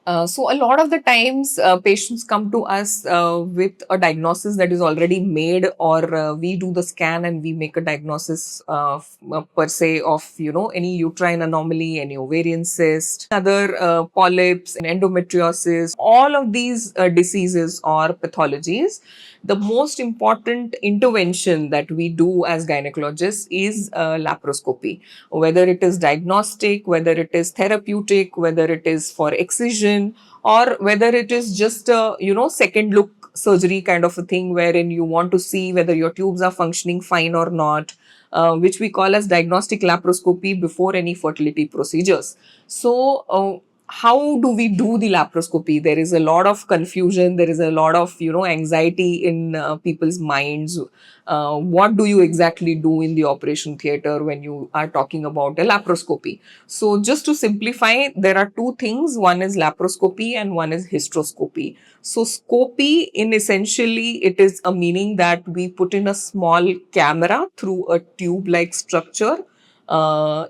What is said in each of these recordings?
So a lot of the times patients come to us with a diagnosis that is already made, or we do the scan and we make a diagnosis per se of any uterine anomaly, any ovarian cyst, other polyps and endometriosis, all of these diseases or pathologies. The most important intervention that we do as gynecologists is laparoscopy, whether it is diagnostic, whether it is therapeutic, whether it is for excision, or whether it is just a second look surgery kind of a thing, wherein you want to see whether your tubes are functioning fine or not, which we call as diagnostic laparoscopy before any fertility procedures. So how do we do the laparoscopy? There is a lot of confusion, there is a lot of anxiety in people's minds. What do you exactly do in the operation theater when you are talking about a laparoscopy? So just to simplify, there are two things. One is laparoscopy and one is hysteroscopy. So scopy, in essentially, it is a meaning that we put in a small camera through a tube like structure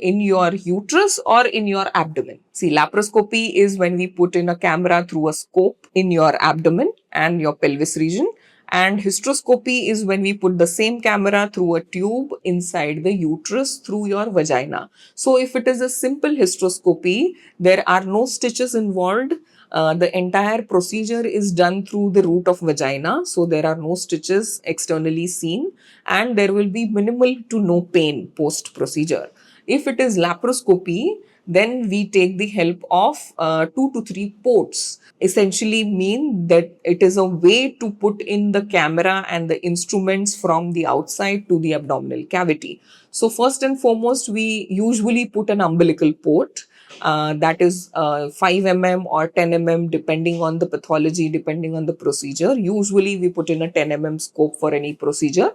in your uterus or in your abdomen. See, laparoscopy is when we put in a camera through a scope in your abdomen and your pelvis region. And hysteroscopy is when we put the same camera through a tube inside the uterus through your vagina. So if it is a simple hysteroscopy, there are no stitches involved. The entire procedure is done through the root of vagina. So there are no stitches externally seen, and there will be minimal to no pain post procedure. If it is laparoscopy, then we take the help of 2 to 3 ports. Essentially mean that it is a way to put in the camera and the instruments from the outside to the abdominal cavity. So first and foremost, we usually put an umbilical port. That is 5 mm or 10 mm depending on the pathology, depending on the procedure. Usually we put in a 10 mm scope for any procedure.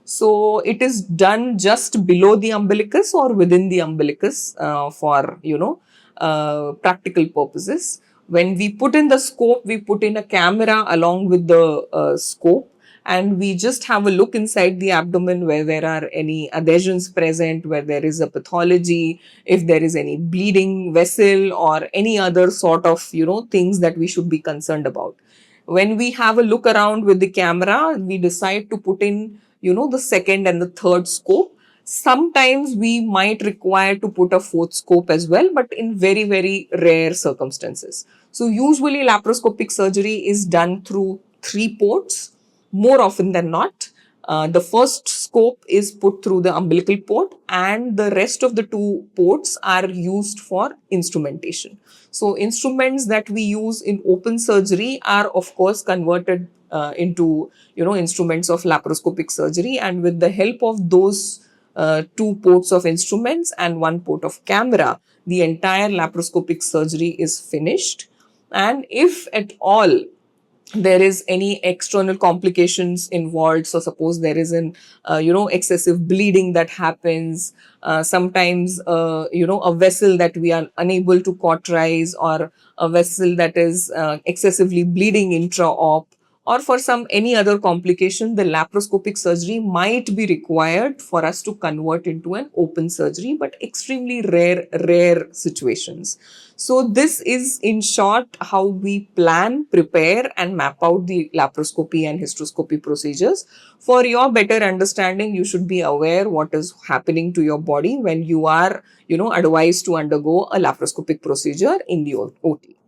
So it is done just below the umbilicus or within the umbilicus for practical purposes. When we put in the scope, we put in a camera along with the scope, and we just have a look inside the abdomen where there are any adhesions present, where there is a pathology, if there is any bleeding vessel or any other sort of things that we should be concerned about. When we have a look around with the camera, we decide to put in the second and the third scope. Sometimes we might require to put a fourth scope as well, but in very, very rare circumstances. So usually laparoscopic surgery is done through 3 ports more often than not. The first scope is put through the umbilical port, and the rest of the 2 ports are used for instrumentation. So instruments that we use in open surgery are of course converted into instruments of laparoscopic surgery, and with the help of those 2 ports of instruments and 1 port of camera, the entire laparoscopic surgery is finished. And if at all there is any external complications involved, so suppose there is an excessive bleeding that happens, sometimes a vessel that we are unable to cauterize, or a vessel that is excessively bleeding intra-op, or for some any other complication, the laparoscopic surgery might be required for us to convert into an open surgery, but extremely rare situations. So this is in short how we plan, prepare and map out the laparoscopy and hysteroscopy procedures. For your better understanding, you should be aware what is happening to your body when you are advised to undergo a laparoscopic procedure in the OT.